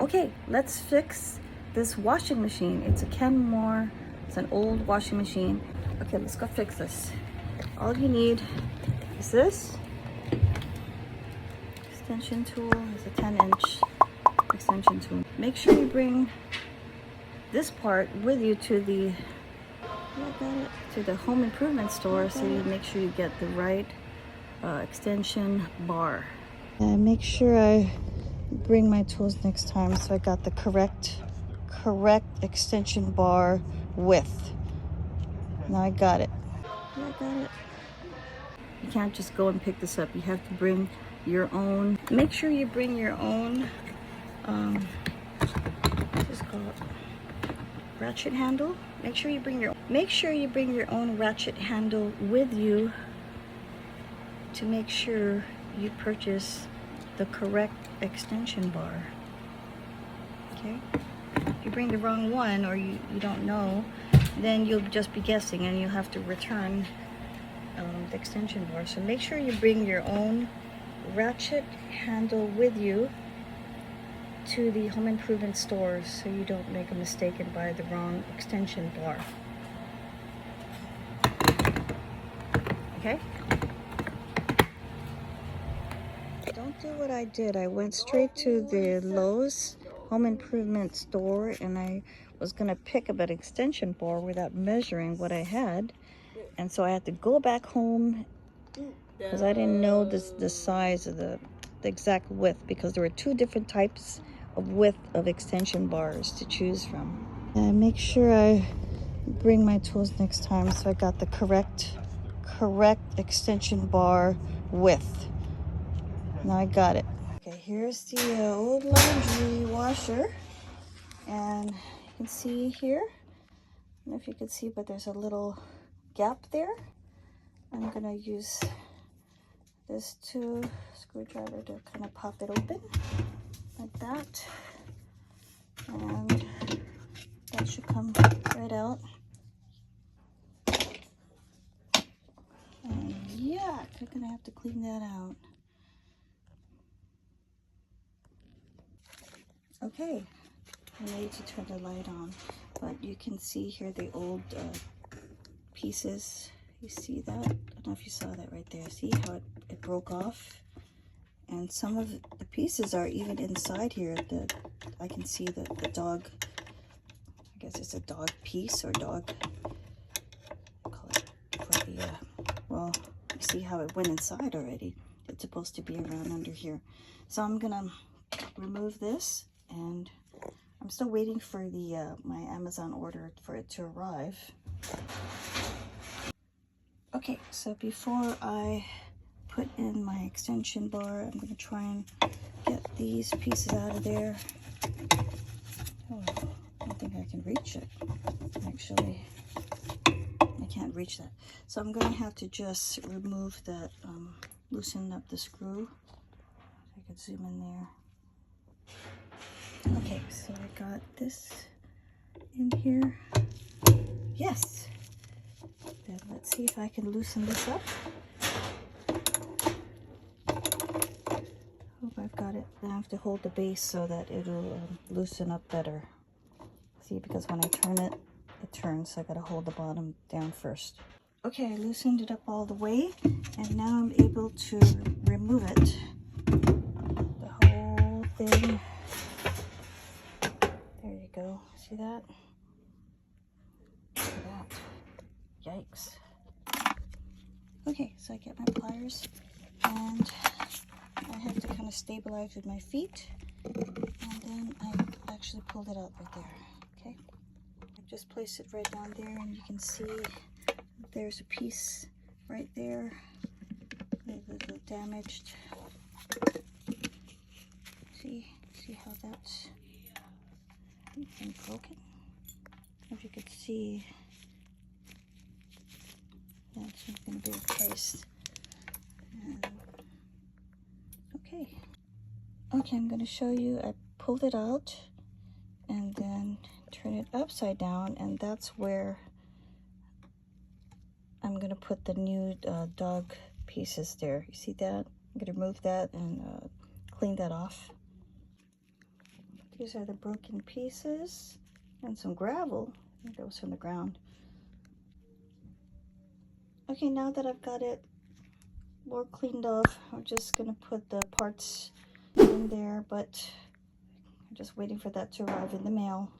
Okay, let's fix this washing machine. It's a Kenmore. It's an old washing machine. Okay, let's go fix this. All you need is this extension tool. It's a 10-inch extension tool. Make sure you bring this part with you to the home improvement store, so you make sure you get the right extension bar. And make sure I bring my tools next time so I got the correct extension bar width. Now I got it. You can't just go and pick this up. You have to bring your own. Make sure you bring your own what's this called? Ratchet handle. Make sure you bring your own ratchet handle with you to make sure you purchase the correct extension bar. Okay? If you bring the wrong one, or you don't know, then you'll just be guessing and you'll have to return the extension bar. So make sure you bring your own ratchet handle with you to the home improvement stores so you don't make a mistake and buy the wrong extension bar. Okay? Don't do what I did. I went straight to the Lowe's home improvement store and I was gonna pick up an extension bar without measuring what I had, and so I had to go back home because I didn't know the size of the exact width, because there were two different types of width of extension bars to choose from. And make sure I bring my tools next time so I got the correct extension bar width. Now I got it. Okay, here's the old laundry washer, and you can see here, I don't know if you can see, but there's a little gap there. I'm gonna use this screwdriver to kind of pop it open like that, and that should come right out. And yeah, I'm gonna have to clean that out. Okay, I need to turn the light on, but you can see here the old pieces. You see that? I don't know if you saw that right there. See how it broke off? And some of the pieces are even inside here. I can see the dog, I guess it's a dog piece or dog, call it for the, well, you see how it went inside already. It's supposed to be around under here. So I'm gonna remove this, and I'm still waiting for the my Amazon order for it to arrive. Okay, so before I put in my extension bar, I'm going to try and get these pieces out of there. Oh, I don't think I can reach it. Actually, I can't reach that. So I'm going to have to just remove that, loosen up the screw. I could zoom in there. Okay, so I got this in here. Yes! Then let's see if I can loosen this up. Hope I've got it. I have to hold the base so that it'll loosen up better. See, because when I turn it, it turns, so I gotta hold the bottom down first. Okay, I loosened it up all the way, and now I'm able to remove it. The whole thing. There you go. See that? Look at that. Yikes. Okay, so I get my pliers, and I have to kind of stabilize with my feet, and then I actually pulled it out right there. Okay, I just place it right down there, and you can see there's a piece right there, a little damaged. See how that's been broken? If you could see, that's going to be replaced. Okay, I'm going to show you. I pulled it out and then turn it upside down, and that's where I'm going to put the new dog pieces there. You see that? I'm going to remove that and clean that off. These are the broken pieces and some gravel. I think that was from the ground. Okay, now that I've got it more cleaned off, I'm just gonna put the parts in there, but I'm just waiting for that to arrive in the mail.